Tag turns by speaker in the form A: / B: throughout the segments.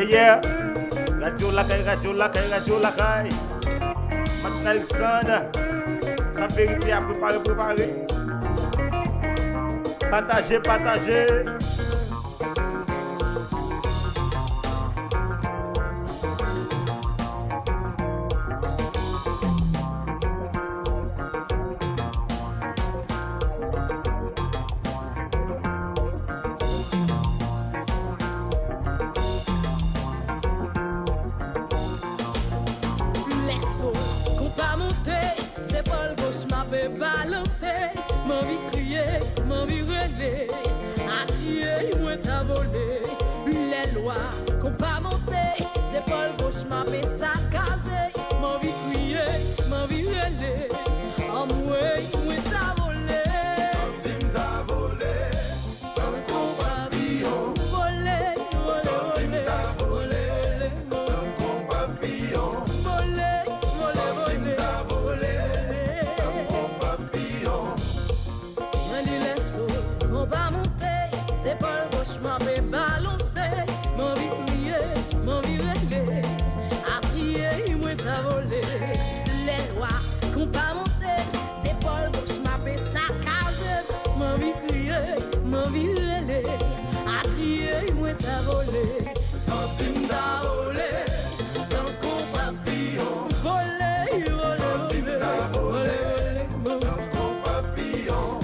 A: Yeah. Radio Lakay, Radio Lakay, Radio Lakay. Martine Alexandre. La vérité à préparer. Partagez.
B: Balancer, m'envie crier, m'envie relais, attirer, moi t'as volé, les lois qu'on pas monter, épaules gauche m'a fait saccager, m'envie crier, m'envie relais, en moi t'as volé,
C: Centime t'as volé, dans le papillon,
B: volé,
C: Centime t'as volé, dans le papillon,
B: volé,
C: Centime t'as volé.
B: On va monter, c'est pas le gauche m'a fait balancer, m'en vie crier, m'en vie régler, attirer, moi t'as volé, les lois qu'on pas monter, c'est pas le gauche m'a fait saccager, m'en vie crier, m'en vie régler, attirer, moi t'as volé,
C: Centime t'as volé, dans le papillon,
B: volé,
C: Centime t'as volé, dans le papillon.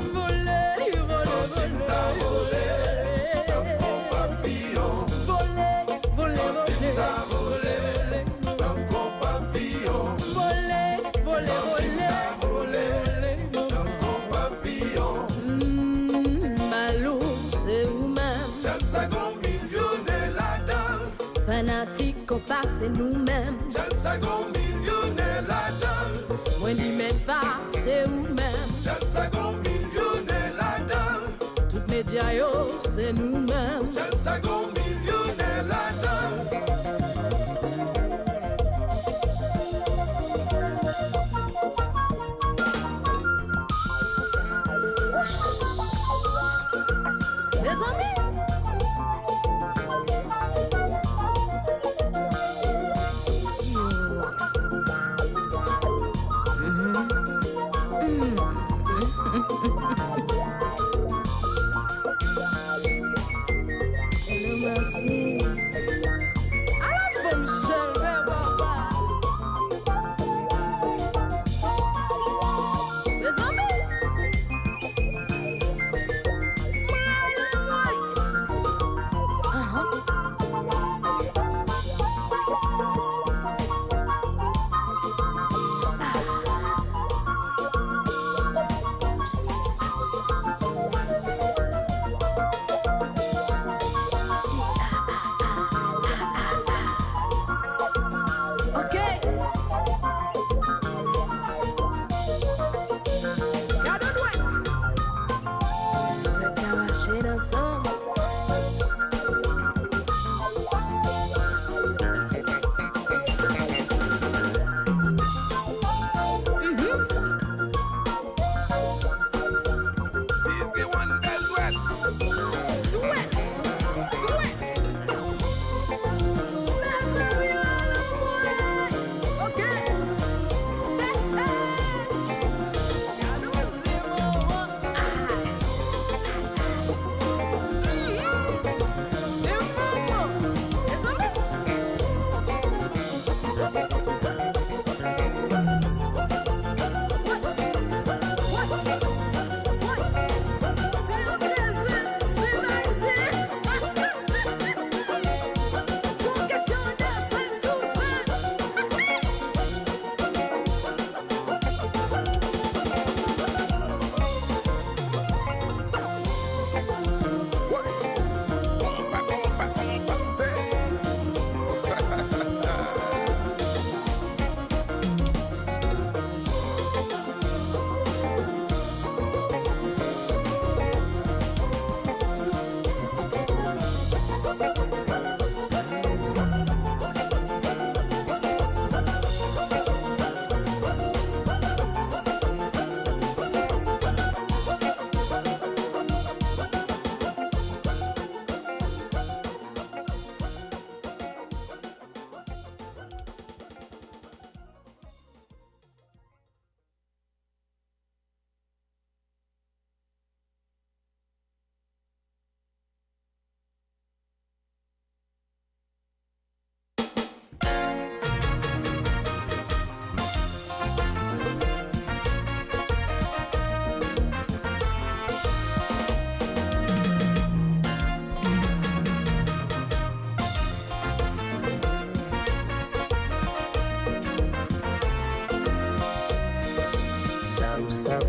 B: Fanatique, on passe nous-mêmes.
C: Dans le second millionnaire la dalle.
B: Moi, dis mais pas, c'est nous-mêmes.
C: Dans le second millionnaire la dalle.
B: Toutes mes diaos, c'est nous-mêmes.
C: Dans le second millionnaire la dalle.
B: Des amis.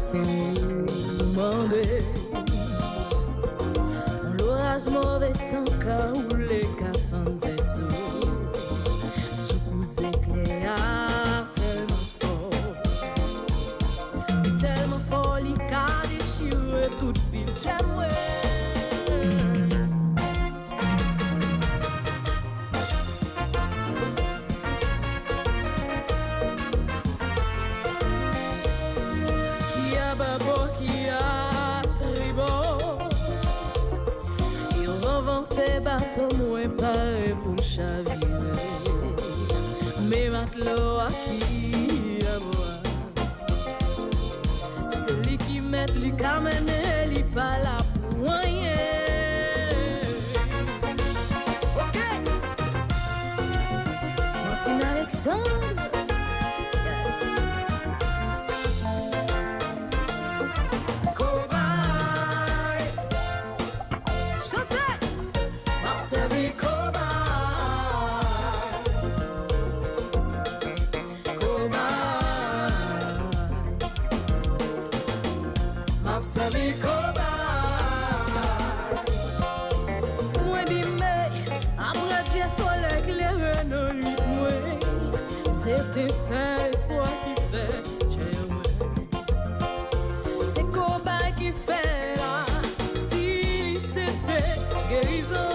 B: sans demander. L'orage mauvais temps qu'a roulé qu'a fendé tout. Sous vous éclairs tellement fort, il qu'a déchiré toute ville. J'aimerais. Bateau moins paré pour le chavirer. Mais matelot à qui à boire. Celui qui met lui camène, il pas là pour rien. Ok. Martine Alexandre. Yes. Kobay. Chantez. M'abservi Kobay, Kobay, m'abservi Kobay. Moi dis mais après Dieu soleil éclairé nos nuits moi, c'était ça l'espoir qui fait chez moi. C'est Kobay qui fait là, si c'était guérison.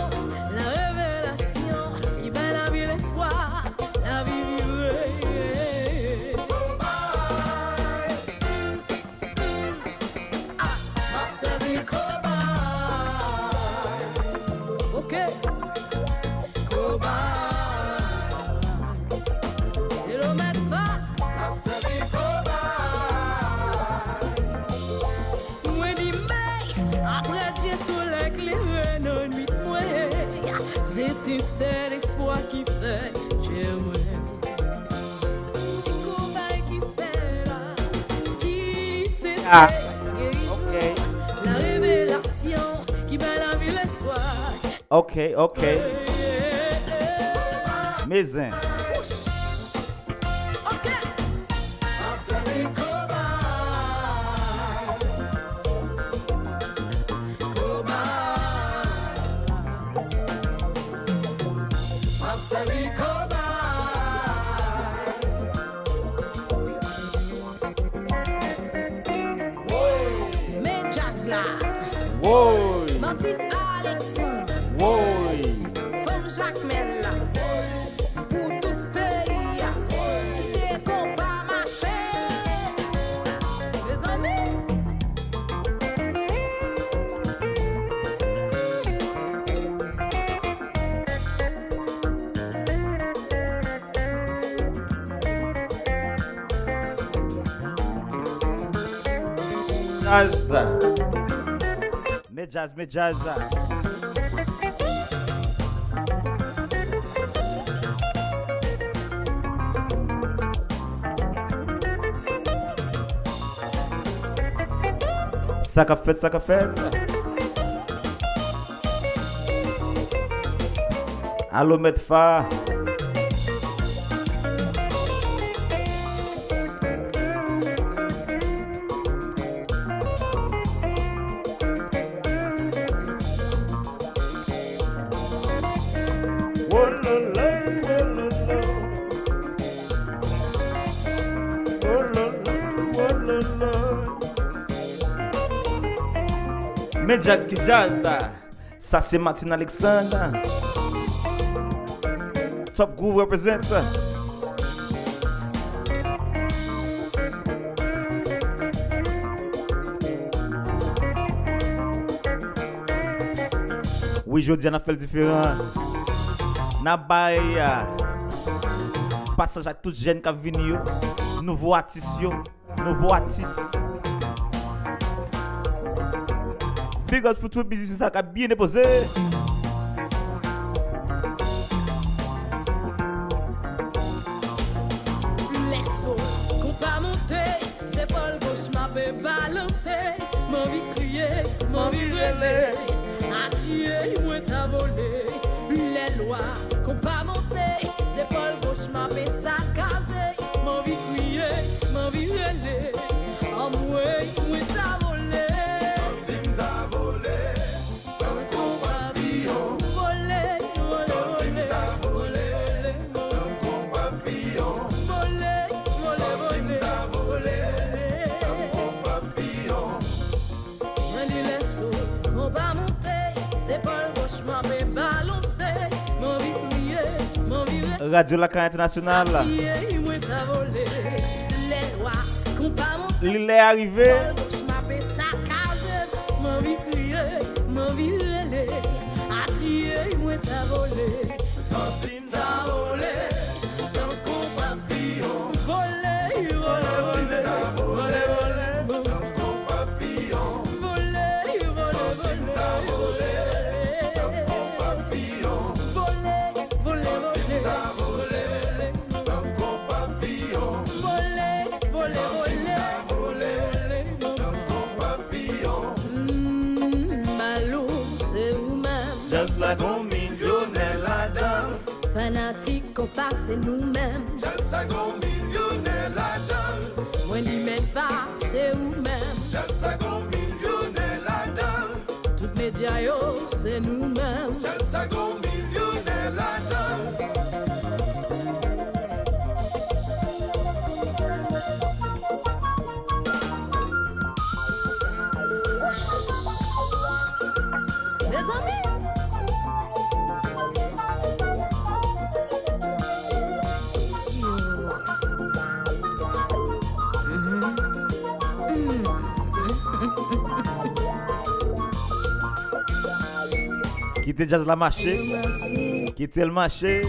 B: C'est l'espoir qui fait Dieu moi. C'est Kobay qui fait là. Si c'était guérison, la révélation qui m'a la vie l'espoir.
A: Ok. Mes uns.
B: Ok.
A: Woy.
B: Martine Alexandre.
A: Woy.
B: Femme Jacques Mella. Pour tout pays. Qui te combat marcher. Mes amis.
A: Me jazz. Ça qu'a fait. Allô, Medfa. Jazz qui jazz, ça c'est Martine Alexandre. Top Groove représente. Oui, je dis on a fait le différent. Na baye passage à toute jeune qui a venu. Nouveau artiste. Big up pour tout le business ça qui a bien déposé.
B: Les sauts qu'on pas monter, c'est pas le gauche m'a fait balancer. Mon vie crier, mon vie rêver. Adieu, moi t'as volé. Les lois qu'on pas monter, c'est pas le gauche m'a fait saccager. Mon vie crier, mon vie rêver. En moi c'est pas le gauche m'a fait balancer, mon vie prier, mon vie
A: Radio Lakay International.
B: moi t'a volé, les lois qu'on pas monter.
A: Il est arrivé.
B: Gauche m'a fait saccager, mon vie prier, mon vie relé, moi t'a volé,
A: Centime
B: t'a volé, dans qu'on papillon, volé, volé, volé, volé,
C: Dans ton papillon,
B: volé, volé, volé,
C: dans ton papillon,
B: volé, volé, volé,
C: dans ton papillon,
B: volé, volé,
C: dans ton papillon.
B: Malou, c'est vous-même.
A: Just like un millionnaire là-dedans.
B: Fanatique, on passe nous-mêmes.
C: Just like un millionnaire là-dedans.
B: Moi, dis même pas, c'est vous-même.
C: Just like un millionnaire là-dedans.
B: Toutes médias, yo, c'est nous-mêmes.
C: Just like un millionnaire là-dedans.
B: Mes amis.
A: Quittez Jazz la marché. Quittez le marché.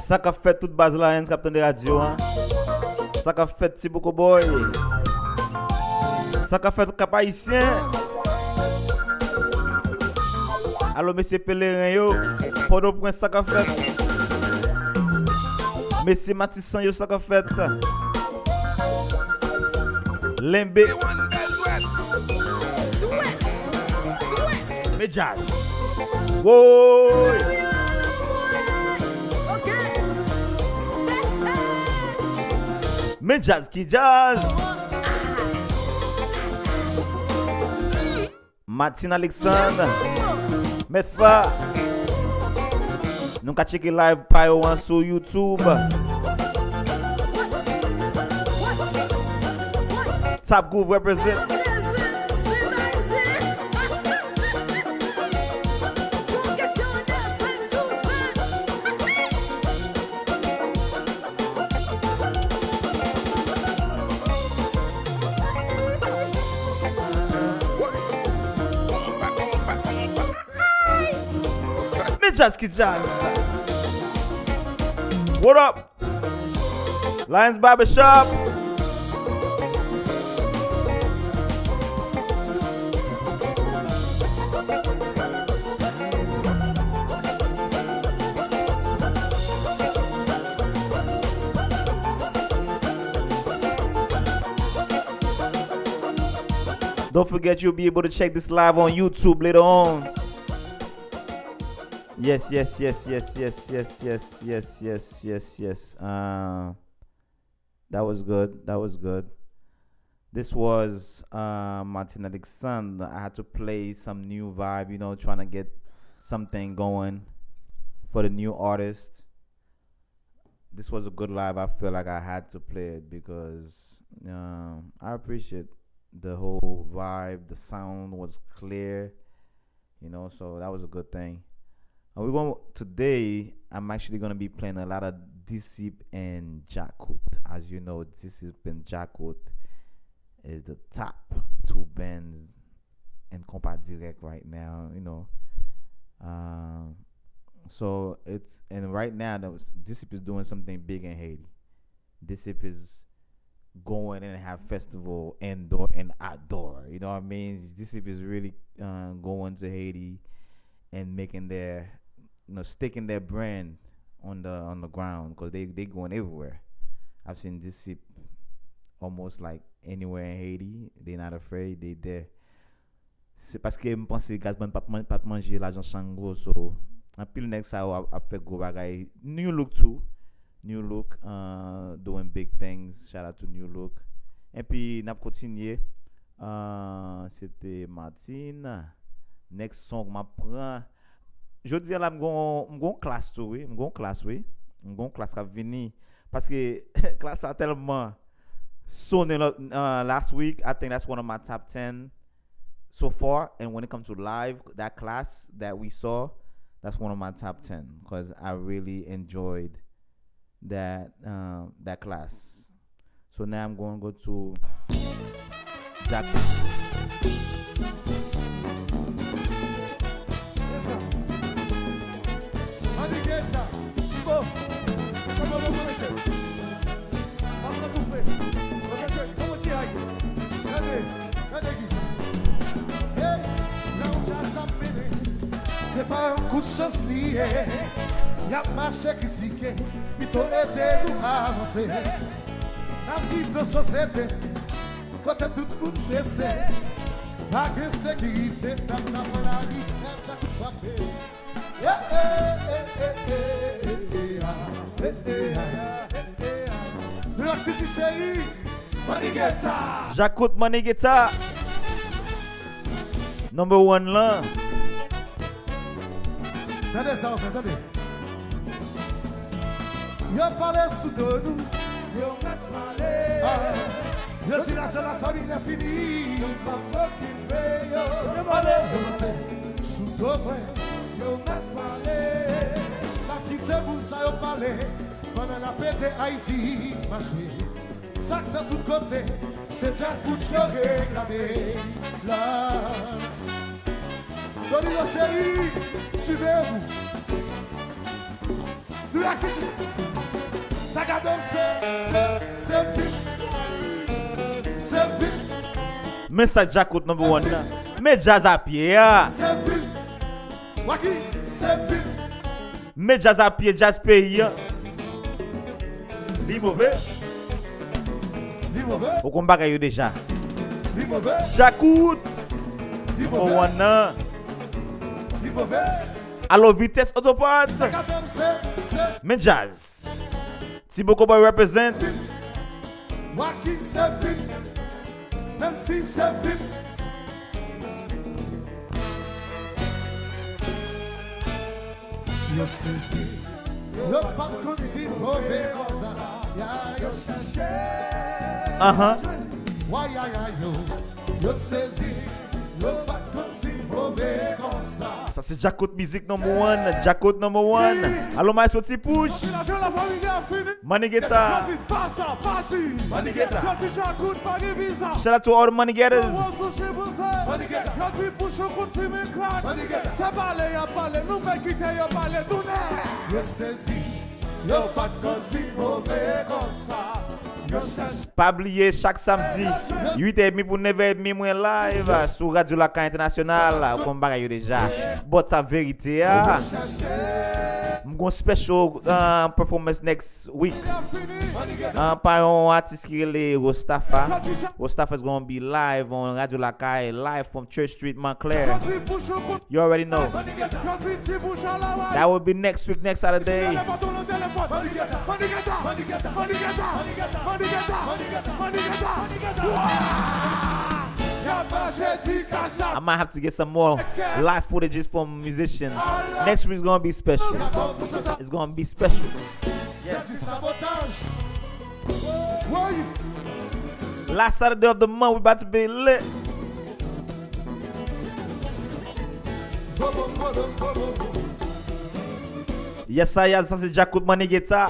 A: Ça qu'a fait toute base là, hein, capitaine de radio. Hein. Ça qu'a fait Thibaut Kobay. Ça qu'a fait cap haïtien. Alors, monsieur Pèlerin, yo, Port-au-Prince, ça qu'a fait. Monsieur Matissan, yo, ça qu'a fait. Lembe. Mais jazz. Wow. Mais jazz qui jazz. Martine Alexandre. Mais fa. Nous ka checker live payo sur YouTube. Top Groove represent. Jazz ki jazz. What up? Lions Barber Shop. Don't forget you'll be able to check this live on YouTube later on. Yes. That was good. This was Martine Alexandre. I had to play some new vibe, you know, trying to get something going for the new artist. This was a good live. I feel like I had to play it because I appreciate the whole vibe. The sound was clear, you know, so that was a good thing. Today, I'm actually going to be playing a lot of Disip and Djakout. As you know, Disip and Djakout is the top two bands in Compa Direct right now, you know. So right now, Disip is doing something big in Haiti. Disip is going and have festival indoor and outdoor, you know what I mean? Disip is really going to Haiti and making their, you know, sticking their brand on the ground because they going everywhere. I've seen Disip almost like anywhere in Haiti. They're not afraid. They there. c'est parce que me pense gaz pas pas manger l'argent chango so en pile next ça a fait gros bagay new look too new look doing big things shout out to new look et puis n'a continué c'était Martine next song m'a prend je dis là m'gon classe tout oui m'gon classe qui venir parce que classe a tellement sonné last week. I think that's one of my top 10 so far, and when it comes to live, that class that we saw, that's one of my top 10 because I really enjoyed that class. So now I'm going to go to Djakout1.
C: C'est pas un coup de chance lié, y'a marché critiqué, plutôt aider nous à avancer. La vie de société, quand tout le monde cesse, pas de sécurité, dans la vie, t'as tout frappé. New York City chérie, Manigeta.
A: Djakout1 Manigeta. Number 1 là.
C: Attendez ça, attendez. Yo parle sous de nous, yo met parler. Yo dit la famille est finie, yo pas occupé, yo parle, yo sous de moi, yo met parler. La petite boule ça yo parle, pendant la paix de Haïti, marché. Ça fait tout côté, c'est Djakout1 réclamé. Là. Donnez-le chérie, suivez-vous. Nous la city. Tagadom, c'est vite. C'est vite.
A: Mais ça Djakout number 1 là. Mais jazz à pied.
C: C'est vite. Waki, c'est vite.
A: Mais jazz à pied, jazz pays. Li mauvais.
C: Li mauvais.
A: Au combat yo déjà.
C: Li mauvais.
A: Djakout.
C: Li
A: Number
C: mauvais.
A: 1 là.
C: Li mauvais.
A: Allo vitesse autopart.
C: Tagadom, c'est.
A: Mais jazz. Thibaut Kobay represent.
C: Waki, c'est vite. Même si c'est vite. Yo saisi, yo pas continuer mauvais comme ça. Yo cherché. Why yo saisi, yo pas continuer mauvais comme ça.
A: Ça c'est Djakout music number 1. Djakout number 1. Allo my sorti push. Manigeta. Manigeta. Shout out to all the money getters. Pas oublier chaque samedi 8h30 pour 9h30 moi live sur Radio Lakay International comme bagaille déjà but ça vérité m'gon special performance next week par un artiste qui est Rostafa. Rostafa is going to be live on Radio Lakay, live from Church Street, Montclair. You already know. That will be next week, next Saturday. I might have to get some more live footages from musicians. Next week's gonna be special. It's gonna be special. Last Saturday of the month, we about to be lit. Yes, ça c'est Djakout1 Manigeta.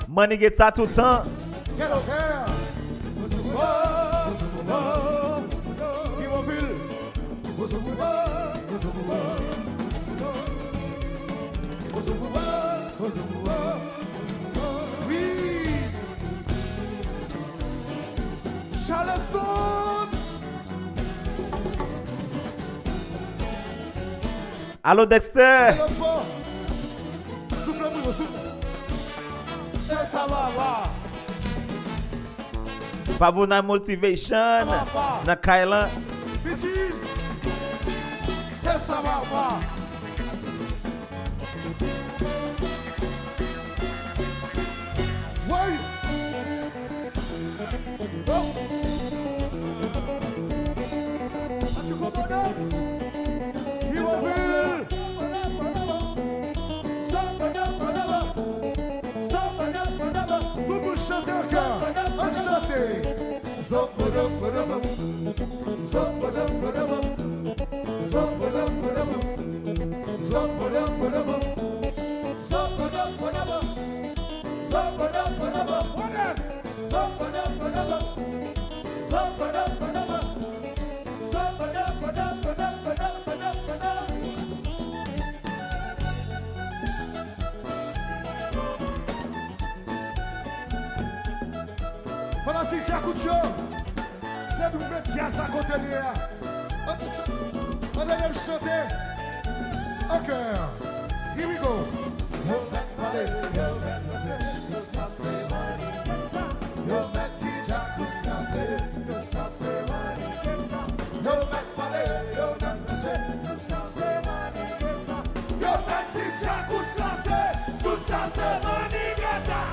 A: Manigeta tout le temps. Allô Dexter. Favor na motivation na Kylan.
C: bêtises. C'est ça, maman. Oui. Oh. As-tu commences? Il s'appelle. Tout pour chanter au cœur. On chante. Fanatique Djakout1, c'est nous mettre jazz à côté de là. On allait chanter. Ok, here we go.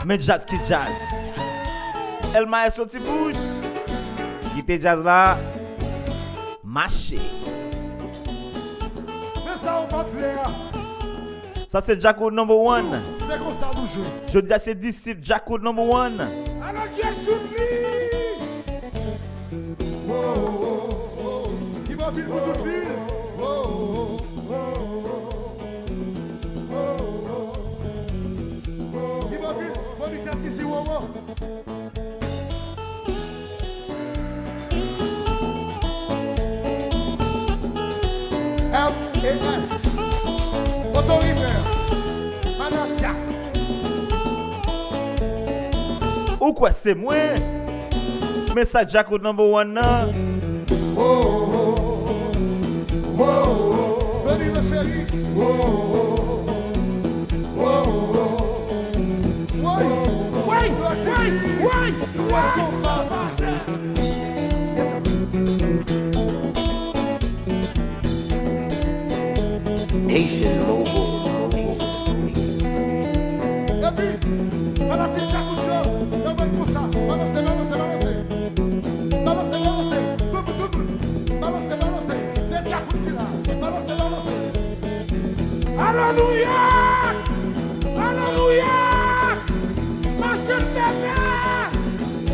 A: Mais jazz qui jazz. El maestro ti bouge. Qui te jazz là. Marché.
C: Mais ça, on va faire.
A: Ça c'est Djakout number 1.
C: C'est comme ça nous jouons.
A: Je dis à ces disciples Djakout number 1.
C: Alors Dieu souffle. Oh, oh, oh. Il va vivre pour toute ville. Oh, oh, oh, oh, oh, oh. Il va vivre. Mon état ici, oh, oh. M.E.S. Auto-River. Manatia.
A: Ou quoi c'est moi? Mais ça Djakout number 1 là.
C: Oh, oh, oh, oh. Tony le chéri. Oh, oh, oh, oh.
D: Nation Mobile.
C: Et puis, fanatique Djakout1, fais-moi comme ça. Balancez, balancez, balancez. Balancez, balancez. Tout, tout. Balancez, balancez. C'est Djakout qui l'a. Balancez, balancez.
B: Alléluia! Alléluia! Ma chère bébé,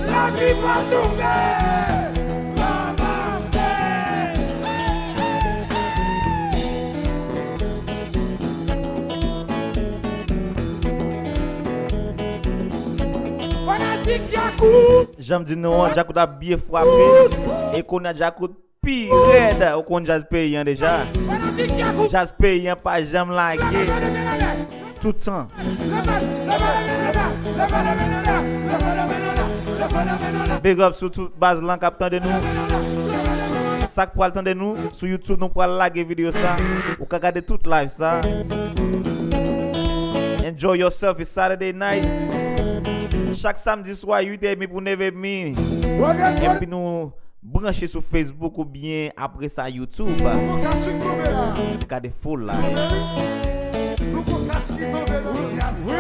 B: la vie va tomber! Fanatique Djakout!
A: J'aime dire non, Djakout a bien frappé. Et qu'on a Djakout pire raide. Ou qu'on jazz payant déjà.
B: Fanatique Djakout!
A: Jazz payant pas jamais lagué. Tout le temps. Big up sur toute base là captant de nous. Ça pour le temps de nous sur YouTube nous pour laguer vidéo ça. Ou regarder toute live ça. Enjoy yourself it's Saturday night. Chaque samedi soir 8h pour 9h. Et puis nous brancher sur Facebook ou bien après ça YouTube. Regardez full live.
C: Nous pouvons cacher tomber dans le jazz. Oui.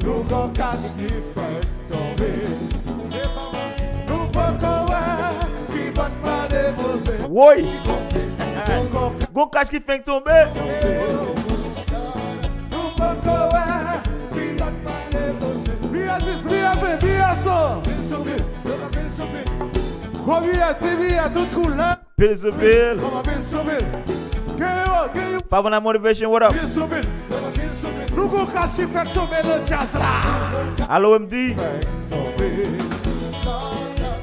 C: Nous pouvons cacher fait tomber. C'est pas menti. Nous pouvons qui va pas déposer.
A: Oui. Go cache qui fait tomber.
C: Nous pouvons qui va pas déposer. Bien dit, bien fait, bien ça. Combien de tout couleur.
A: Pile the bill.
C: Comment bien sauver.
A: Favana motivation, what up?
C: Nous pouvons cacher fait tomber le jazz là.
A: Allo MD.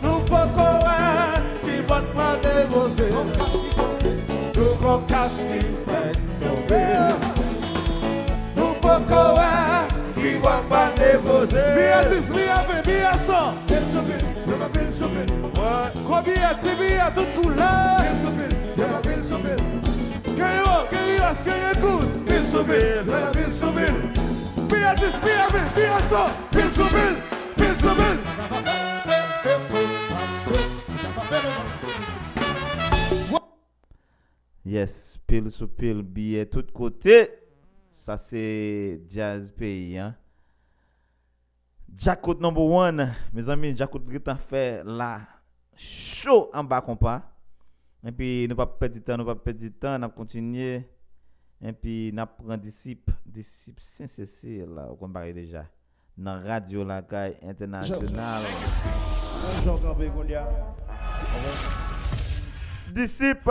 C: Nous pouvons qui va pas déposer. Nous pouvons cacher fait tomber. Nous pouvons qui va pas déposer. Bien dit, bien fait, bien ça. Combien de bien toute couleur. Get good, Bill Subil, Bill Subil. Be at this, be at it, be at so, Bill Subil, Bill Subil.
A: Yes, pile sous pile, billet tout côté. Ça c'est jazz pays, hein. Djakout number one. Mes amis, Djakout qui a fait la show en bas compas. Et puis nous pas perdre du temps, on a continué. Et puis nous prend Disip Saint-Cécile là, on parle déjà. Dans radio Lakay international.
C: Bonjour Kobay Goulia.
A: Disip.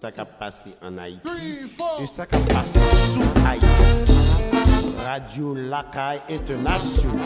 D: Ça qui a passé en Haïti
C: 3, 4.
D: et ça qui a passé sous Haïti. Radio Lakay international.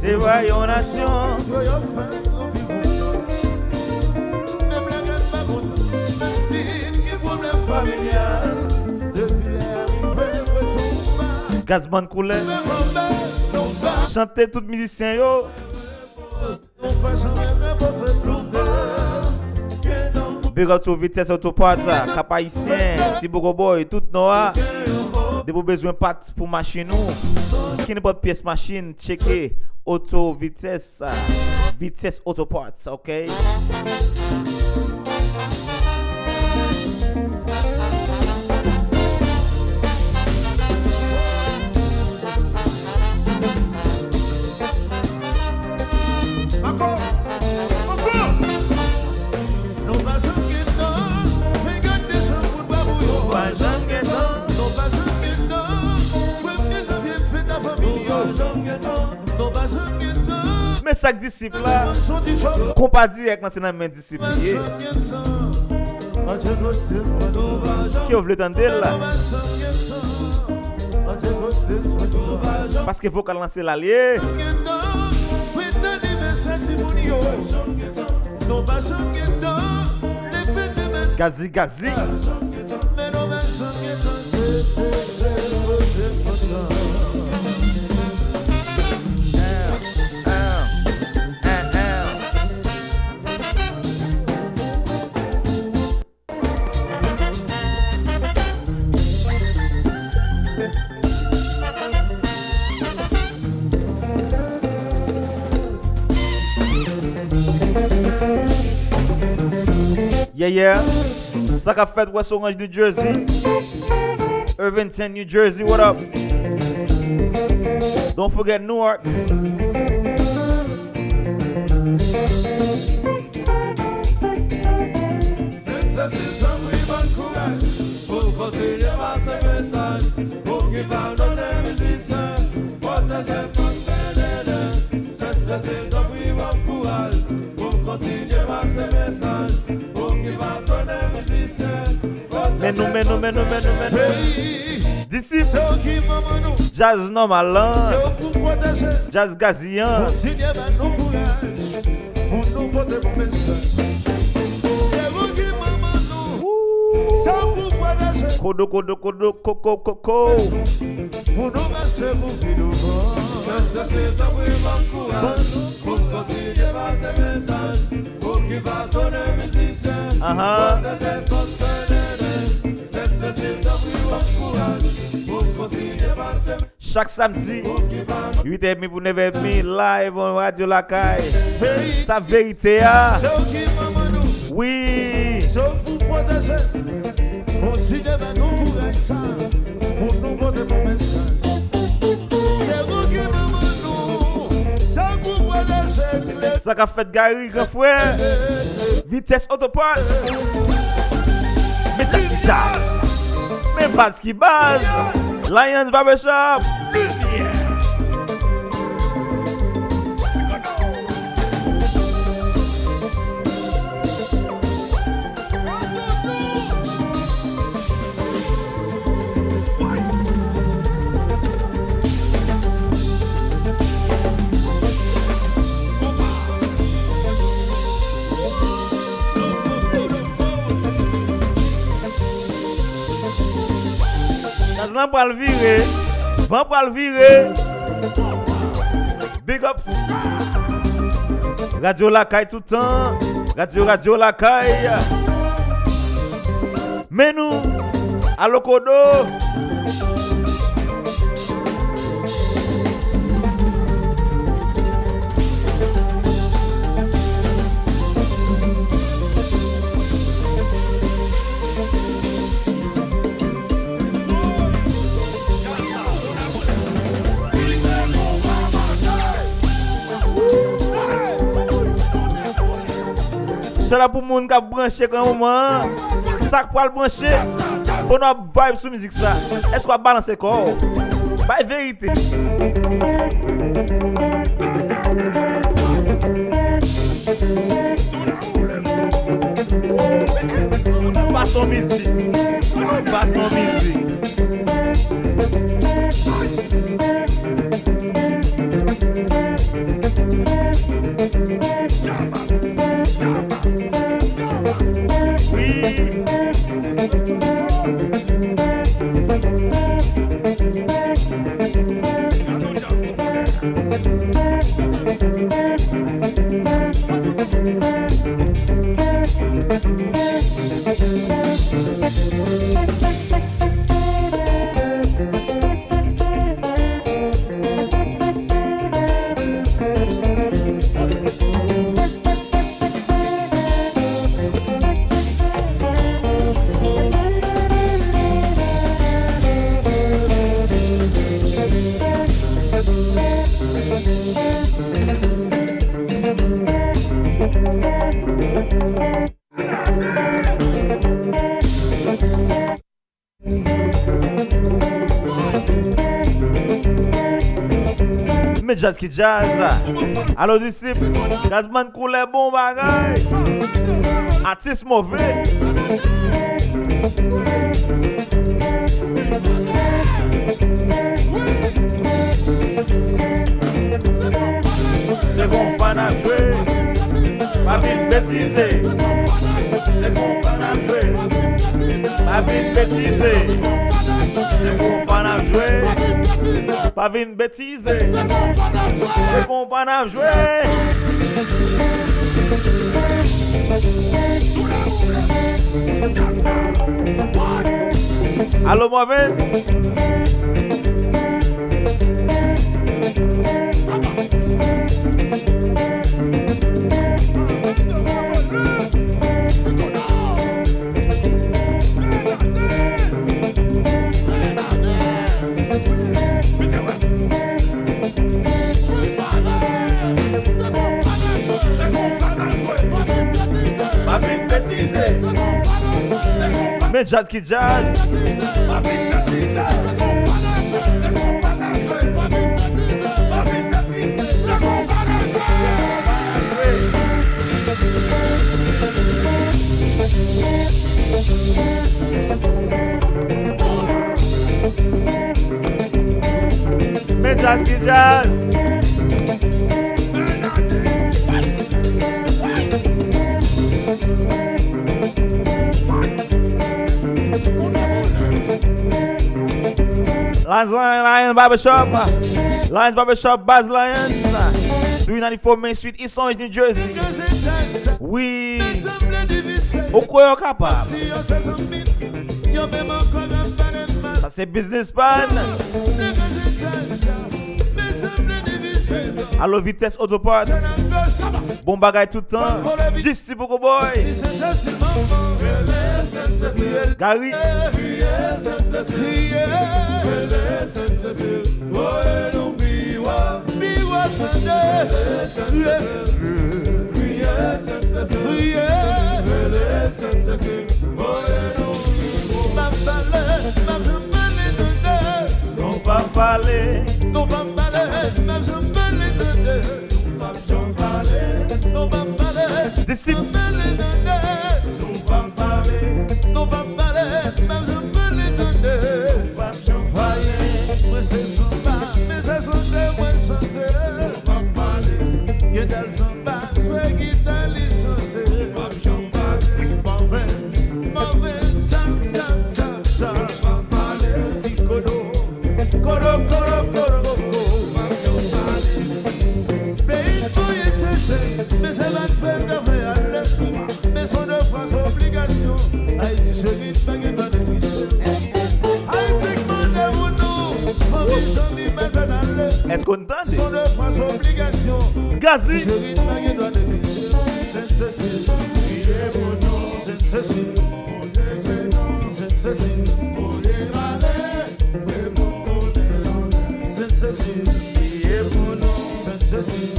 A: C'est voyons nation. Gazman coulé. Chantez tous musiciens yo. Big up to vitesse autopart, cap haïtien, Tibogo boy, tout noir. De vous besoin pas pour machine ou. Qui n'est pas pièce machine, checker auto vitesse, vitesse autoparts, OK? Mais ça disciple là, compas direct dans ses mains discipliné. Qui vous voulez entendre là? Parce qu'il faut qu'elle lance l'allié. Gazi gazi. Yeah. Ça qu'a fait West Orange, New Jersey. Irvington, New Jersey, what up? Don't forget Newark.
E: Pour continuer à ce message, pour qu'il va donner musiciens, protéger comme c'est donc oui, bon courage, pour continuer à ce message, pour qu'il va donner musiciens.
A: Mais nous. Disip. Jazz normal, jazz gazian. Kodo, coco.
E: C'est donc oui, bon courage, pour continuer à ce message, pour qu'il va donner musiciens. Protéger comme c'est donc oui, bon courage, pour continuer à ce message.
A: Chaque samedi, 8h30 pour 9h30, live on Radio Lakay. Sa vérité, ah. Oui. Ça qu'a fait Gary, grand frère. Vitesse autopart. Mais jazz. Mais parce qu'il base. Lions Barbershop. Vamos para le virer. Vamos para le virer. Big ups. Radio Lakay tout le temps. Radio Lakay. Mais nous, à l'Okodo. C'est là pour moun qui a branché quand moment. Ça pour le brancher. Pour nous vibe sur musique ça. Est-ce qu'on va balancer corps? Pas vérité. Passe ton musique. Passe ton musique. Mais jazz qui jazz. Alors Disip, Gazman coulait bon bagay. Artiste mauvais. C'est bon pas n'a joué. Pas vite bêtiser. C'est bon pas n'a joué. Pas vite bêtiser. C'est bon pas n'a joué. Pas vite bêtiser. C'est bon pas n'a joué. Allô Marvin? Mais jazz qui jazz. Mais jazz qui jazz. Lions Barbershop. Lions Barbershop, Baz Lions. 394 Main Street, East Orange, New Jersey. Oui. Au quoi est capable? Ça c'est business plan. Allo Vitesse Autopart. Bon bagay tout le temps. Juste pour Kobay. Gary. parler.
C: nous pas parler, même je me les donner. Nous pas parler, nous pas parler.
A: Disip.
C: Nous pas parler, nous pas parler, même je me les donner. Nous pas parler, moi c'est samba, mais c'est chanter, moi chanter. Nous pas parler, que dans le samba, je guitare les chanter. Nous pas parler, mauvais, tam tam tam tam. Nous pas parler, petit codo, codo codo codo codo. Pays fouillé séché, mais c'est ma fête de réel. Mais son de France obligation, Haïti chérie, pas de bonne émission. Haïti monde pour nous, on vit sans vie maintenant.
A: Est-ce qu'on entend?
C: Son de France obligation,
A: Gazi.
C: chérie, pas de bonne émission. Sainte-Cécile, il est pour nous. Sainte-Cécile, Sainte-Cécile, c'est bon pour nous. Sainte-Cécile, il est pour nous. Sainte-Cécile,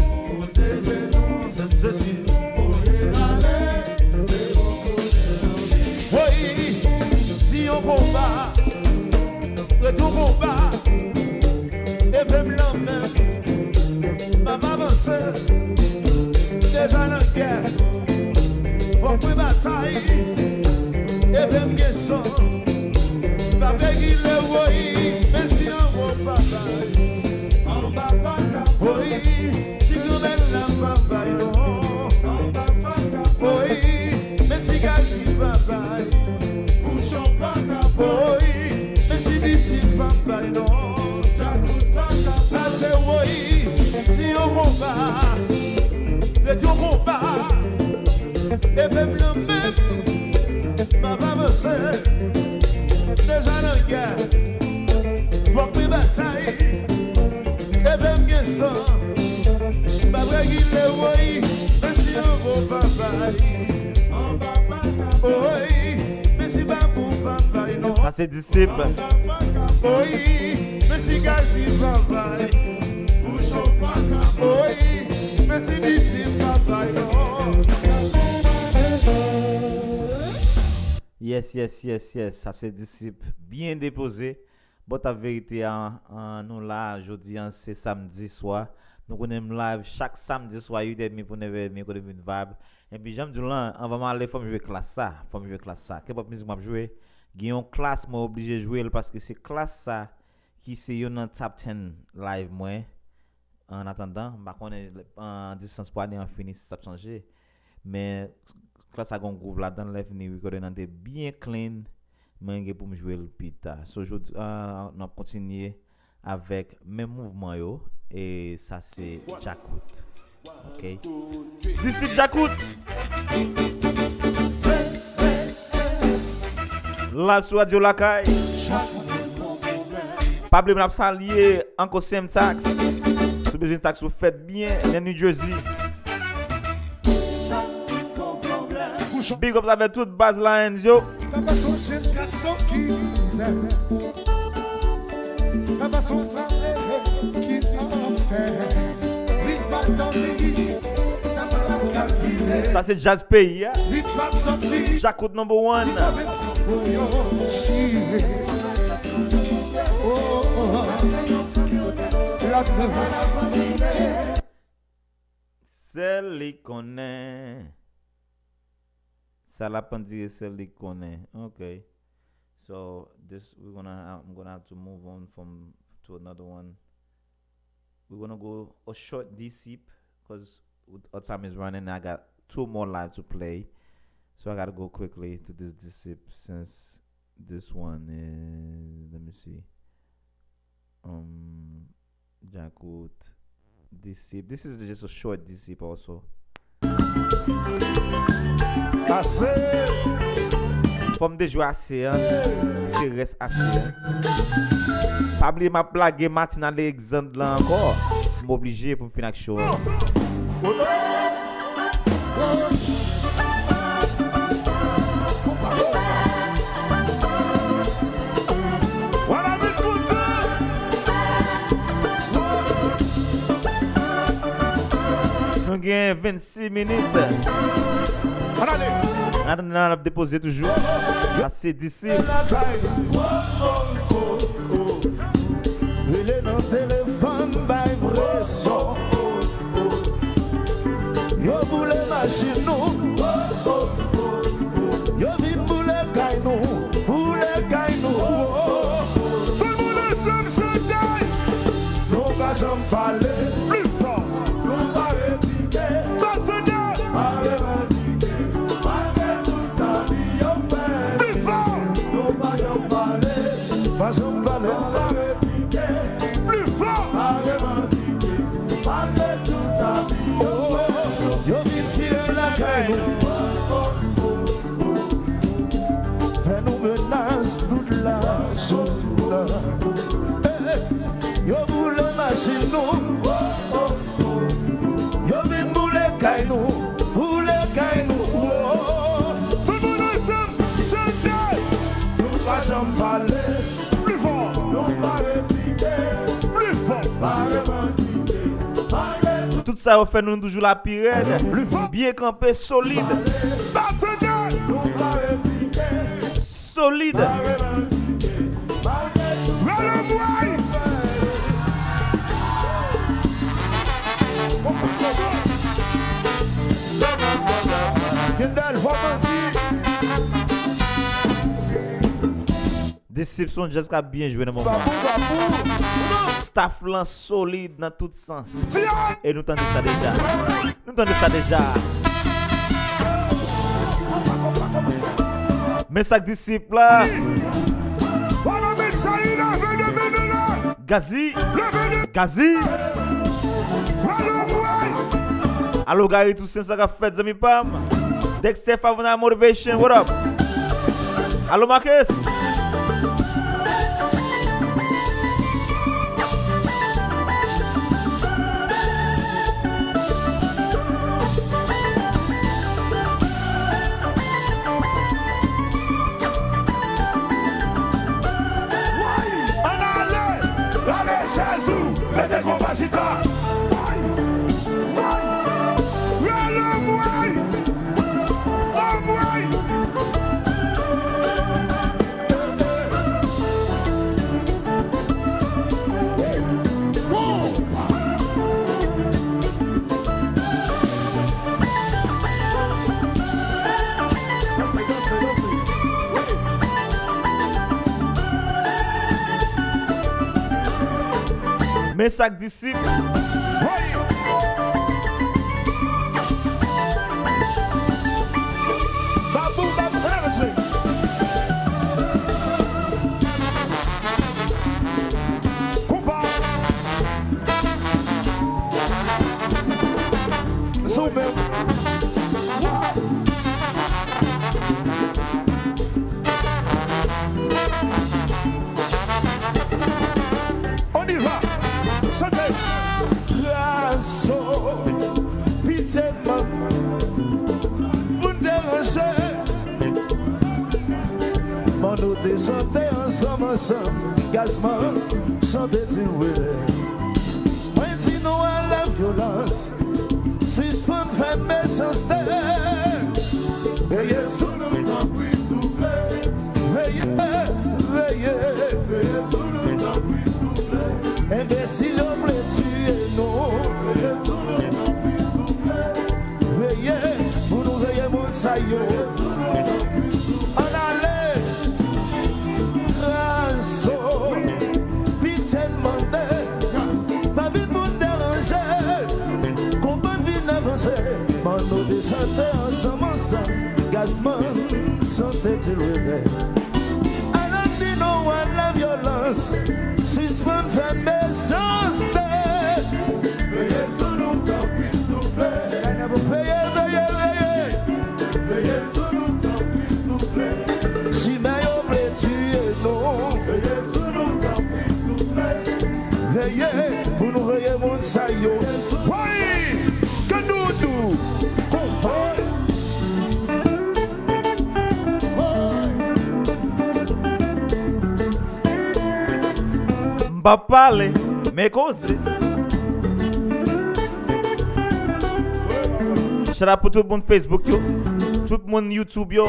C: Sainte-Cécile. Oui, si on combat, retour combat, et même l'homme, ma avance, déjà dans la guerre, faut que bataille, et même guesson, pas qu'il le voie, mais si on va bataille, on va bataille, oui, si on met la bataille, oui, mais si Gazi bataille, bouchon bataille, oui, mais si Disip bataille, non, Djakout1 bataille, oui, si on combat, le Dieu combat, et même le même, ma avance, déjà dans la guerre, faut que bataille, et même guesson, pas vrai qu'il le voie, mais si on va bataille. Oui, mais si pas pour papa, non.
A: Ça c'est Disip.
C: Oui, mais si Gazi papa, oui, mais si Disip papa, non.
A: Yes. Ça c'est Disip. Bien déposé. Bon, ta vérité, nous là, aujourd'hui, c'est samedi soir. Nous connaissons live chaque samedi soir, 8h30 pour 9h30, pour une vibe. Et puis, j'aime dire là, on va aller, faut me jouer classe ça. Quelle musique m'a jouer? Guillaume classe, moi obligé de jouer parce que c'est classe ça qui c'est une top 10 live, moi. En attendant, par contre, en distance pour aller en fini, ça a changé. Mais, classe a un groove là-dedans, live, ni recording, on est bien clean. Mais, pour me jouer le pita. So, aujourd'hui, on va continuer avec mes mouvements, yo. Et ça, c'est Djakout. Ok. Disip Djakout. La sur Radio Lakay. Pas oublier de saluer encore Sam Tax. Si besoin de tax, vous faites bien dans New Jersey. Big up avec toute base lines, yo.
C: Papa son jeune garçon qui s'aime. Papa son frère qui en fait. Vite pas dormir, ça me l'a calculé.
A: Ça c'est Jazz Pays, hein?
C: Vite pas sortir,
A: Djakout number 1.
C: avec Koyo, chie. Oh, la présence.
A: Celle qui connaît. Ça l'a pas dit celle qui connaît. Okay. So this I'm gonna have to move on to another one. We're gonna go a short Disip because our time is running. I got 2 more live to play, so I gotta go quickly to this Disip since this one is, let me see, Djakout Disip. This is just a short Disip also.
C: Assez.
A: Forme de jouer assez, hein? C'est reste assez. Hein? Pas oublier ma blague Martine Alexandre là encore. M'obliger pour me finir avec show. Nous avons 26 minutes. On a déposé toujours. Assez Disip.
C: attention. Yo boule machine nous. Yo vin boule kay nous. Boule kay nous. Tout le monde ensemble chanter. Nous pas jamais parler plus fort. Nous pas répliquer. Maintenant. Pas revendiquer. Malgré toute ta vie on fait. Plus fort. Nous pas jamais parler. Pas jamais parler. Nous pas répliquer. Plus fort. Pas revendiquer. Malgré toute ta vie on fait. Yo vin tirer la caille. Fais-nous menace toute la journée. Yo boule machine nous. Yo vin boule kay nous. Boule kay nous. Tout le monde ensemble chanter. Nous pas jamais parler. Plus fort. Nous pas répliquer. Plus fort. Pas revendiquer. Malgré
A: Tout ça, on fait nous toujours la pire. Bien campé, solide.
C: nous pas répliquer.
A: Solide.
C: Pas revendiquer. Malgré tout.
A: Déception jusqu'à bien joué dans le moment. Staff là solide dans tout sens. Et nous tendons ça déjà. Nous tendons ça déjà. Mais ça disciple là. Gazi. Gazi. Allo Gary tout ça qu'a fait zami pam. Dexter Favona motivation. What up? Allo Marcus.
C: Mettez compagita.
A: Mais ça disciple.
C: Babou, babou, everything. Compa. So même. On y va. Santé. Grâce au pitié nous te chanter ensemble, gazement, chanter tu veux. Moi dis nous à la violence, suspend fait méchanceté. Veillez sous nous temps, oui, s'il vous plaît. Veillez, veillez, veillez sous nous temps, oui, s'il vous plaît. Imbécile, on peut tuer nous. Veillez sous nous temps, oui, s'il vous plaît. Veillez, vous nous veillez, mon saillot. Nous descendons ensemble, gazement, santé tu réveilles. Alors dis nous à la violence, suspend fait méchanceté. Veillez sous nous temps, puis souffler. Veillez, veillez, veillez. Veillez sous nous temps, puis souffler. Si meilleur blé tuer nous. Veillez sous nous temps, puis souffler. Veillez, pour nous veiller mon saillot. Oui, que nous nous.
A: M'pa parler, mais causer. Shout out pour tout le monde Facebook yo, tout le monde YouTube yo.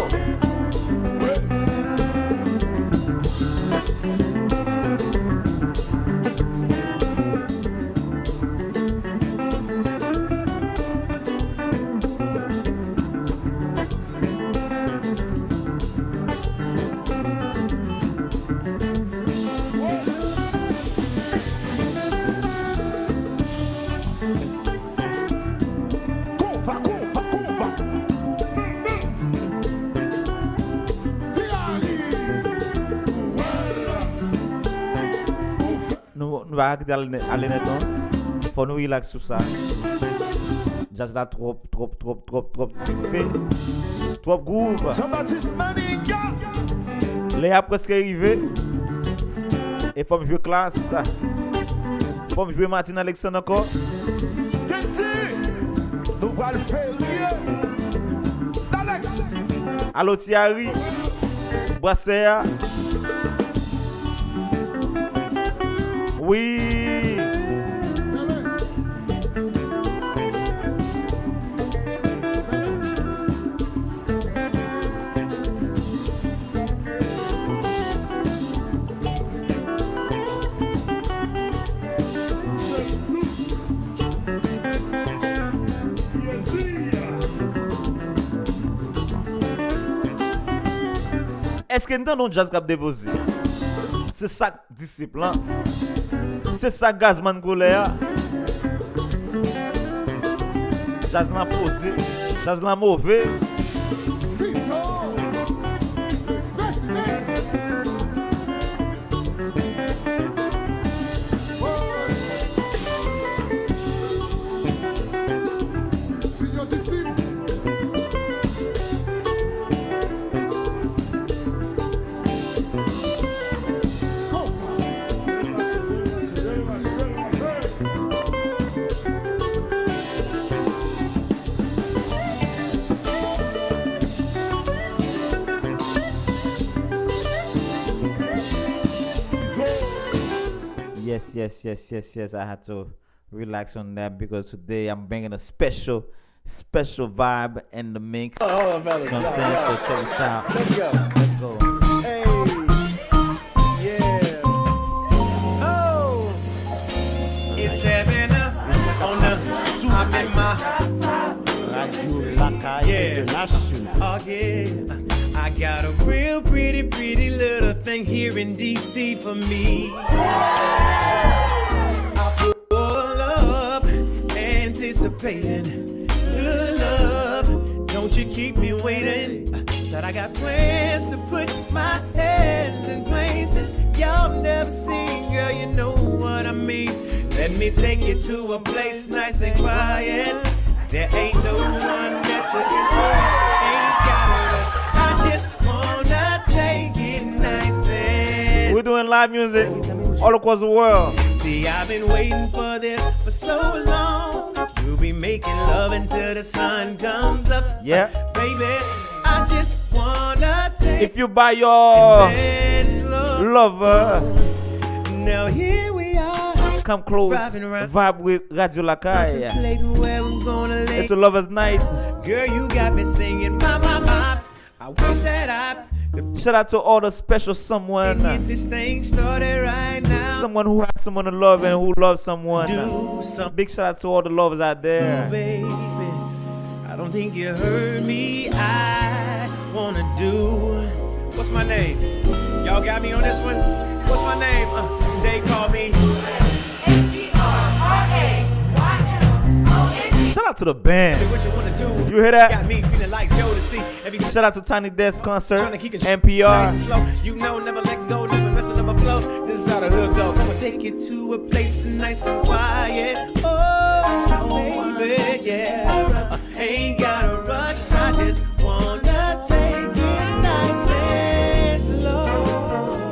A: nous va aller net. Faut nous relax sur ça. Jazz là trop kiffé. Trop groove.
C: Jean-Baptiste Maninga.
A: Léa presque arrivé. Et faut me jouer classe. Faut me jouer Martine Alexandre encore.
C: Nous allons le faire. Alex.
A: Allo Thierry. Brassea. Oui. Est-ce que nous avons jazz cap déposé? C'est ça disciple. C'est ça gazman colère. Jazz l'a posé, jazz l'a mauvais. Yes. I had to relax on that because today I'm bringing a special vibe in the mix.
E: Hold on, fellas.
A: You know what I'm saying? So check this out.
E: Let's go.
A: Let's go.
E: Hey. Yeah. Oh. It's 7 on the I'm in my
D: Radio Lakay International.
E: Oh yeah. I got a real pretty little thing here in DC for me. I pull up, anticipating good love. Don't you keep me waiting. Said I got plans to put my hands in places y'all never seen, girl. You know what I mean. Let me take you to a place nice and quiet. There ain't no one better into. Ain't gotta rush. I just wanna take it nice and.
A: We're doing live music all across the world.
E: See, I've been waiting for this for so long. We'll be making love until the sun comes up.
A: Yeah.
E: Baby, I just wanna take
A: If you buy your
E: it slow.
A: lover,
E: Now here we are.
A: come close,
E: Driving around.
A: vibe with Radio Lakay.
E: Contemplating where I'm gonna lay.
A: It's a lover's night.
E: Girl, you got me singing my. I wish that I could
A: Shout out to all the special
E: get
A: someone
E: this thing started right now.
A: who has someone to love and who loves someone.
E: Do something,
A: Big shout out to all the lovers out there.
E: baby. I don't think you heard me. I wanna do. What's my name? Y'all got me on this one? What's my name? They call me.
A: Shout out to the band.
E: What you wanna do?
A: You hear that?
E: Got me feeling like Joe to see every time.
A: Shout out to Tiny Desk concert,
E: Trying to keep it nice and
A: NPR.
E: slow. You know, never let go, never messing up my flow. This is how the hood go. I'ma take you to a place nice and quiet. Oh, baby, yeah. Ain't gotta rush. I just wanna take it nice and slow.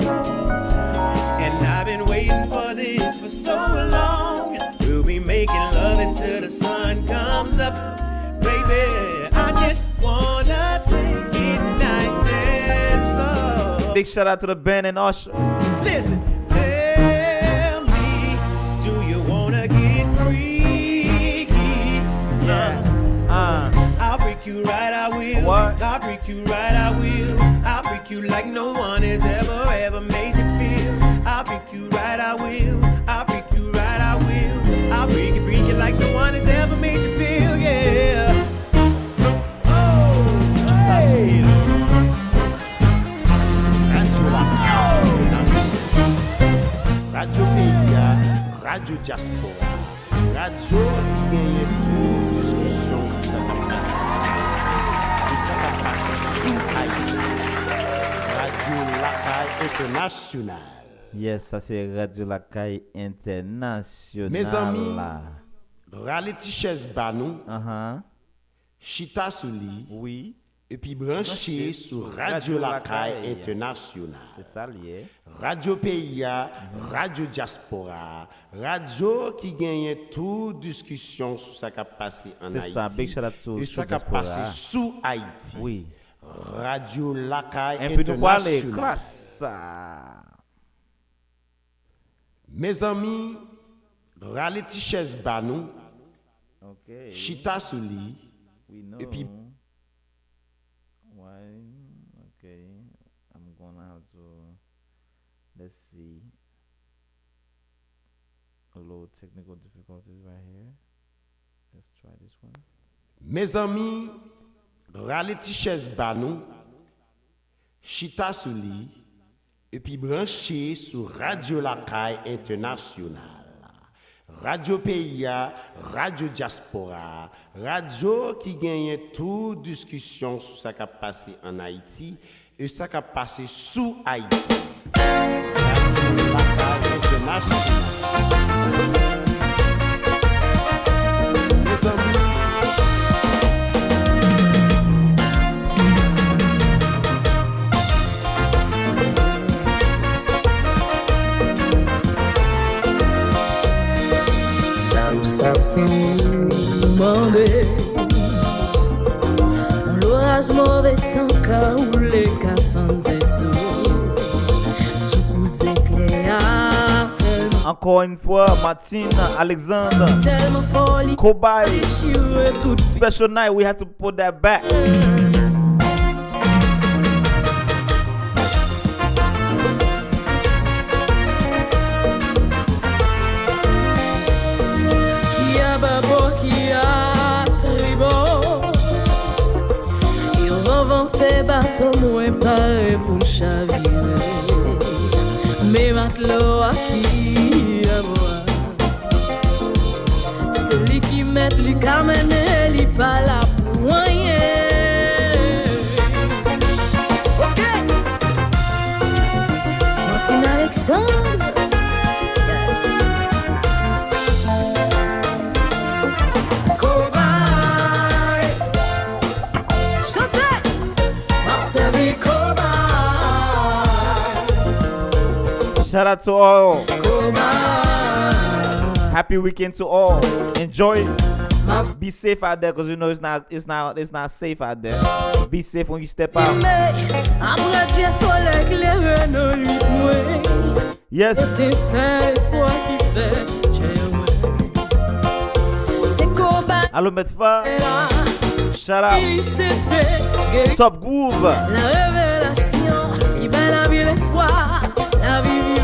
E: And I've been waiting for this for so long. We'll be making love until the sun comes up. Baby, I just wanna take it nice and slow.
A: Big shout out to the band and Usher.
E: Listen, tell me, do you wanna get freaky? I'll freak you right, I will.
A: What?
E: I'll freak you right, I will. I'll freak you like no one has ever made you feel. I'll freak you right, I will. I'll freak you right, I will. I'll freak you like no one has ever made you feel, yeah. Oh, hey.
D: Radio Lakay International. Radio Media, Radio Diaspora. Radio qui gagne toute discussion sur sa capacité. Et sa capacité sous Haïti. Radio Lakay International.
A: Yes, ça c'est Radio Lakay International.
D: Mes amis, râler ti chaise banou, chita sous lit,
A: oui,
D: et puis brancher sur Radio Lakay International.
A: C'est ça lié.
D: Radio PIA, Radio Diaspora, radio qui gagne toute discussion sur ce qui a passé en Haïti.
A: C'est ça, big shout out to
D: et ce qui a passé sous Haïti.
A: Oui.
D: Radio Lakay
A: Un peu de quoi les
D: International.
A: classes.
D: Mes amis, râler ti chaise banou,
A: Okay.
D: chita sous lit,
A: We know.
D: et puis
A: why? Okay. I'm gonna have to. Let's see. A little technical difficulties right here. Let's try this one.
D: mes amis, râler ti chaise banou, chita sous lit, et puis brancher sur Radio Lakay International. Radio PIA, Radio Diaspora, radio qui gagne toute discussion sur ce qui a passé en Haïti et ce qui a passé sous Haïti. Radio Lakay International. Mes amis,
B: Sav sans demander. L'orage mauvais temps qu'a roulé qu'a fendé tout. Sous éclair tellement.
A: Encore une fois, Martine Alexandre,
B: Tellement folie.
A: Kobay,
B: Déchiré toute
A: special night. We had to put that back.
B: qui a babo qui a tribo. Ils revantaient bateau moins paré pour le chavirer. Mais matelot à qui a boire. Celui qui met les camènes, il pas là pour rien. Ok. Martine Alexandre. Yes. Kobay. Chantez. Marseille Kobay.
A: Shout out to all.
B: Kobay.
A: Happy weekend to all. Enjoy. Be safe out there, because you know it's not safe out there. Be safe when you step out.
B: Mais après Dieu soleil éclairé nos nuits moins.
A: Yes.
B: C'est ça l'espoir qui fait germer. C'est Kobay
A: Allô Metfa.
B: là.
A: Shout out.
B: Il s'était guéri.
A: Top Groove.
B: La révélation, il va la vie l'espoir, la vie vivre.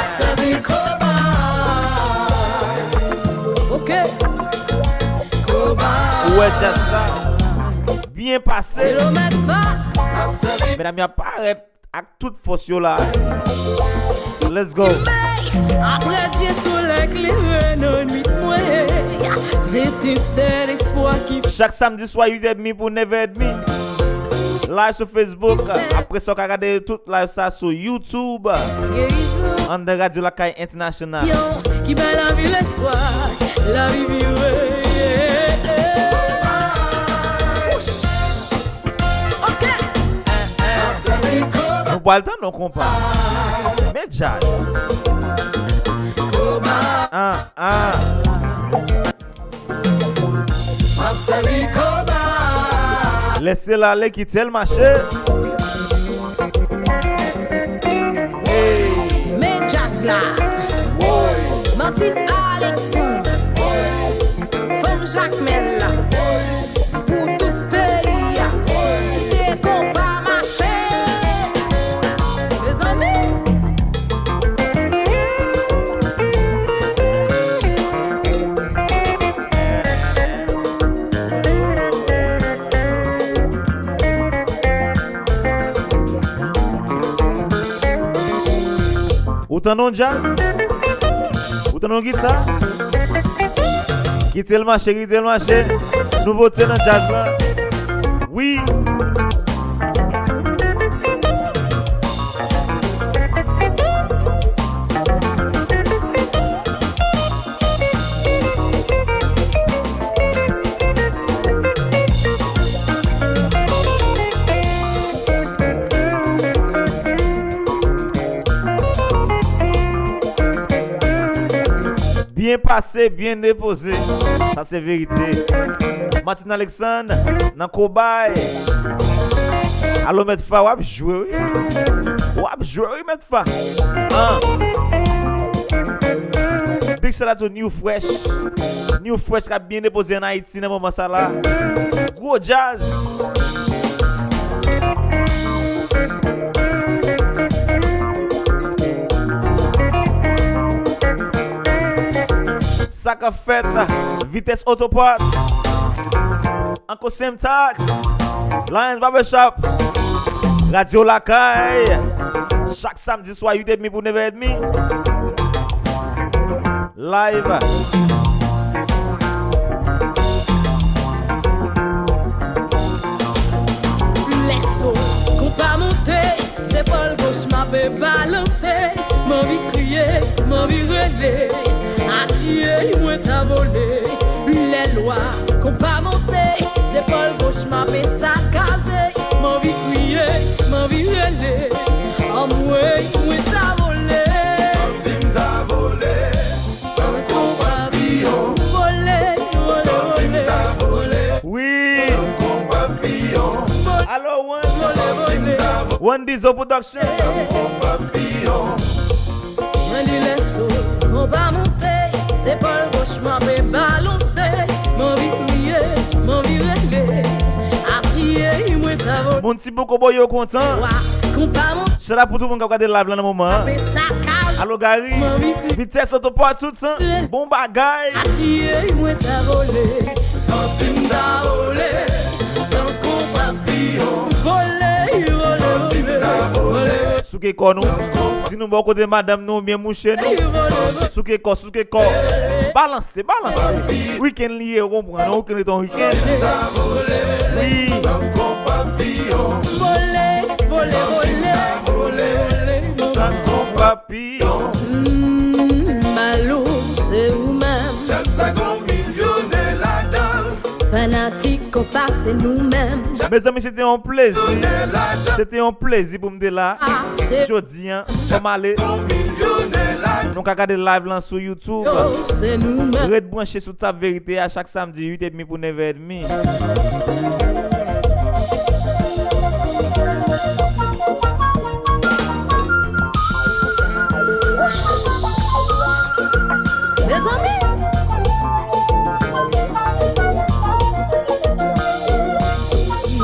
B: Observe Kobay. Ok. Kobay.
A: Ouais, just ça. Bien passé.
B: Kilomètre va. Observe.
A: Mesdames, y'a pas arrêt avec toute force yo là. Let's go.
B: Après Dieu soleil éclairé nos nuits moins. C'était seul espoir qui fait.
A: Chaque samedi soir, you dead me pour never dead me. Live sur Facebook. Après ça, on regarde toute live ça sur YouTube.
B: Guérison.
A: On the Radio Lakay International.
B: Qui met la vie l'espoir, la vie vivre. Ok.
A: On parle le temps, non, compas. Mais jazz. Laissez-la aller quitter le marché. Hey.
B: Mais jazz là. Martine Alexandre. Femme Jacques Mel là. Pour tout pays. Qui combat marché. Mes amis.
A: Ou t'en jazz? Ou t'en guitare? Quittez le marché, quittez le marché. Nouveauté dans jazz là. Oui. Bien passé, bien déposé. Ça c'est vérité. Martine Alexandre, dans Kobay. Allô, mettre fa, wap jouer, oui. Wap jouer, oui, mettre fa. Big shout out to New Fresh. New Fresh qui a bien déposé en Haïti dans le moment ça là. Gros jazz. Sac à fête, vitesse autopart. Encore same tax. Lions Barbershop. Radio Lakay. Chaque samedi soir 8h30 pour 9h30. Live.
B: Laisse-o qu'on pas monter, c'est pas le gauche m'a fait balancer. M'en vie crier, m'en vie relais. Attirer, moi t'as volé. Les lois qu'on pas monter, c'est pas le gauche m'a fait saccager. M'en vie crier, m'en vie relais. En moi t'as volé.
C: Centime t'as volé. Tant qu'on papillon.
B: Volé, volé,
C: Centime t'as volé.
A: Oui.
C: Tant qu'on papillon.
A: Hello,
C: Centime t'as volé.
A: One Diesel Production.
C: Tant qu'on papillon.
B: On dit laisse-o qu'on pas monter, c'est pas le gauche m'a fait balancer. M'en vie crier, m'en vie relais. Attirer, moi t'as volé.
A: Mon petit beau Kobay yo content.
B: Qu'on pas monter,
A: C'est là pour tout le monde qui regarde live là dans le moment.
B: fait saccage.
A: Allô Gary. Vitesse autopart tout ça. Bon bagay.
B: Attirer, moi t'as volé. Centime t'as volé. Tant qu'on papillon. Volé, volé,
C: Centime t'as volé.
A: Souke ko nou. Si nous bon côté madame nous bien mouché nous. Souke ko. Balance. Week-end lié, on comprend. Week-end est ton week-end. Oui.
C: Tant qu'on papillon.
B: Volé, volé.
A: Tant qu'on papillon.
B: Malo, c'est vous-même.
C: Tel second millionnaire la dalle.
B: Fanatique, on passe nous-mêmes.
A: Mes amis, c'était un plaisir. C'était un plaisir pour me dire là.
B: C'est
A: Jodi, comme aller.
C: Millionnaire la
A: Nous regarder live là sur YouTube.
B: c'est nous-mêmes.
A: Red branché sur ta vérité à chaque samedi 8h30 pour 9h30.
B: Mes amis. Si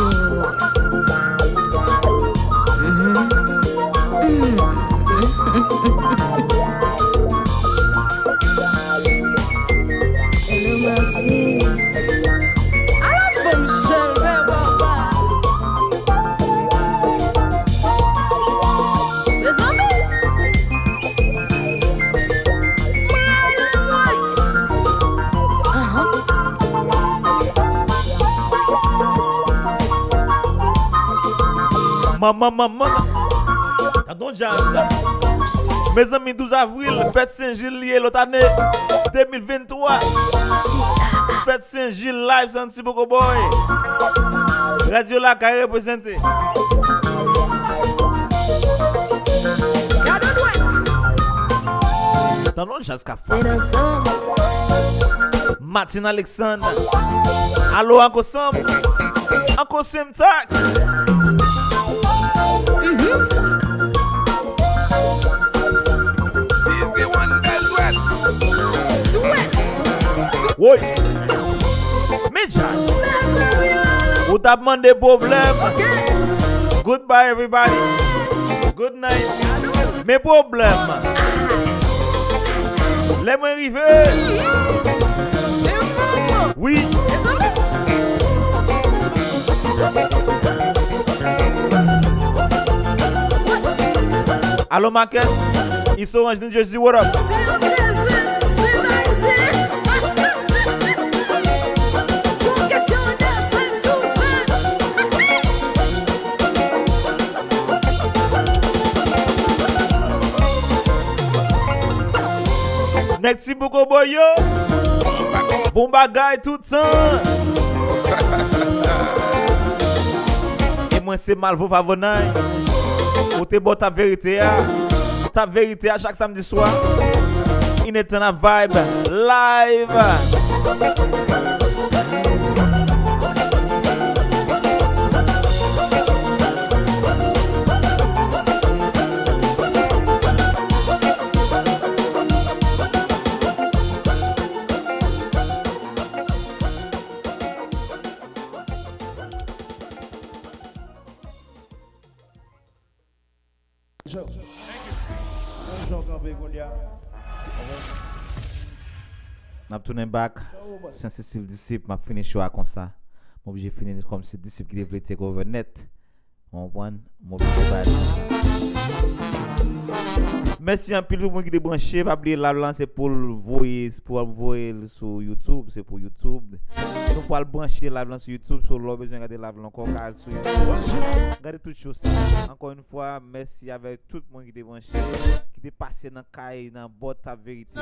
B: Hello, Martine. À la fin, Michel, papa. Mes amis.
A: Maman. T'as jazz. Mes amis, 12 avril, fête Saint-Gilles lié l'autre année 2023. Fête Saint-Gilles live Santi Kobay. Radio Lakay représenté. T'as jazz qu'a fait. Martine Alexandre. Allô, encore ensemble. Encore same tac.
C: C'est one belle douette.
A: Wait. Major. Ou t'as demandé problème. Goodbye everybody. Good night. Mes problèmes. Laisse-moi arriver. Oui. Allô Marcus. Ils sont Orange New Jersey. What up? Merci beaucoup, boyo. Bon bagay tout le temps. Et moi, c'est Malvo Favonay. Ou t'es bon ta vérité, ta vérité à chaque samedi soir. In Eternal Vibe live. N'a tourné back Saint-Cécile Disip m'a fini choix comme ça. Moi obligé finir comme si Disip qui devait take over net. On prend mon merci un peu tout le monde qui est branché, pas oublier la lancer pour voyer sur YouTube, c'est pour YouTube. Nous pour le brancher live sur YouTube, sur l'autre besoin regarder live encore sur YouTube. Regardez toutes choses. Encore une fois, merci avec tout le monde qui est branché, qui est passé dans caille dans bot ta vérité.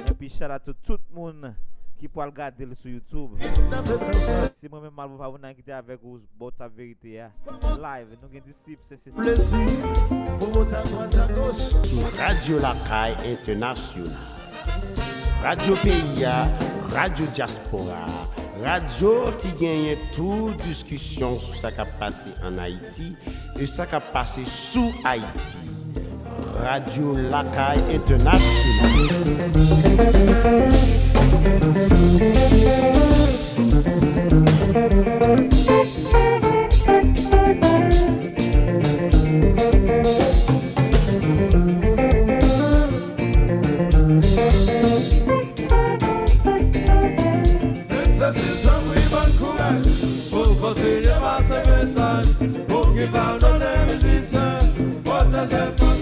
A: Et puis shout out à tout le monde qui peut regarder sur YouTube. C'est moi-même Malvo Favonay qui était avec vous bot ta vérité live. Nous avons Disip, c'est
D: Sur Radio Lakay International, Radio PIA, Radio Diaspora, Radio qui gagne toute discussion sur ce qui a passé en Haïti et ce qui a passé sous Haïti. Radio Lakay International.
F: Pour continuer à ce message, pour qu'il parle de les musiciens, protéger comme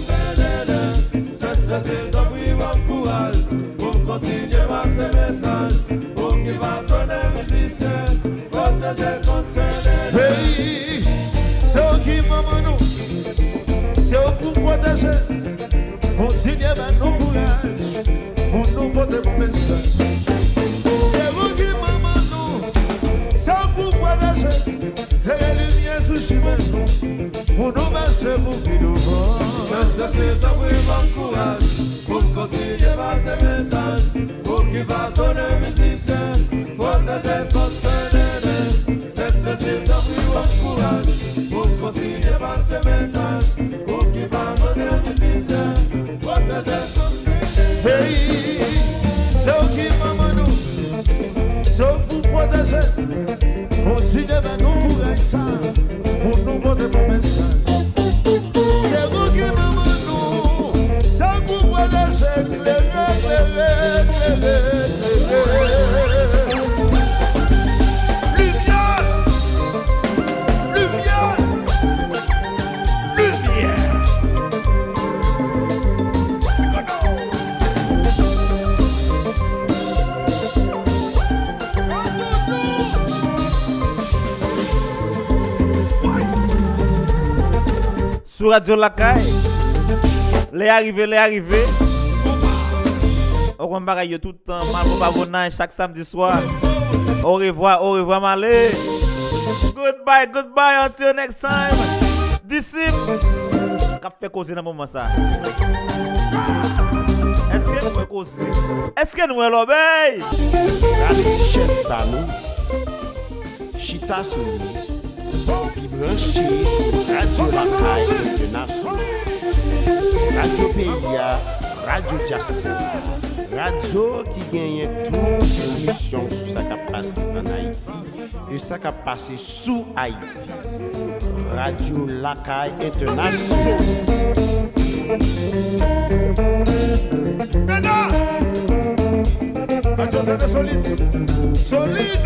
F: c'est ton plus bon courage. Pour continuer à ce message, pour qu'il parle de les musiciens, protéger comme c'est
C: Pays, c'est eux qui m'amènent nous, c'est eux pour protéger. Continuez à nous courage, pour nous porter mon message. C'est eux qui m'amènent nous, c'est eux pour protéger. Et les lumières sous chemin pour nous marcher pour qui nous vont.
F: C'est ton plus bon courage. Pour continuer à ce message, pour qu'il parle de les musiciens, protéger comme c'est ton plus bon courage. Pour continuer à ce message, pour qu'il parle de les musiciens, protéger comme c'est.
C: Pays, c'est eux qui m'amènent nous, c'est eux pour protéger. Continuez à nous courage ça, pour nous porter mon message. C'est vous qui m'amènent nous, c'est vous pour protéger.
A: Sur Radio Lakay, les arrivés. On va bagaille tout le temps, Malvo Favonay chaque samedi soir. Au revoir, Malé. Goodbye, until next time. Disip, qu'a fait causer dans le moment ça. Est-ce que nous causer? Est-ce que nous l'obéi?
D: Reality chef Banou, Chita Souli, puis branché Radio Lakay International, Radio PIA, Radio Diaspora, Radio qui gagne toute discussion sur ce qui a passé en Haïti et ce qui a passé sous Haïti. Radio Lakay International.
C: Solide.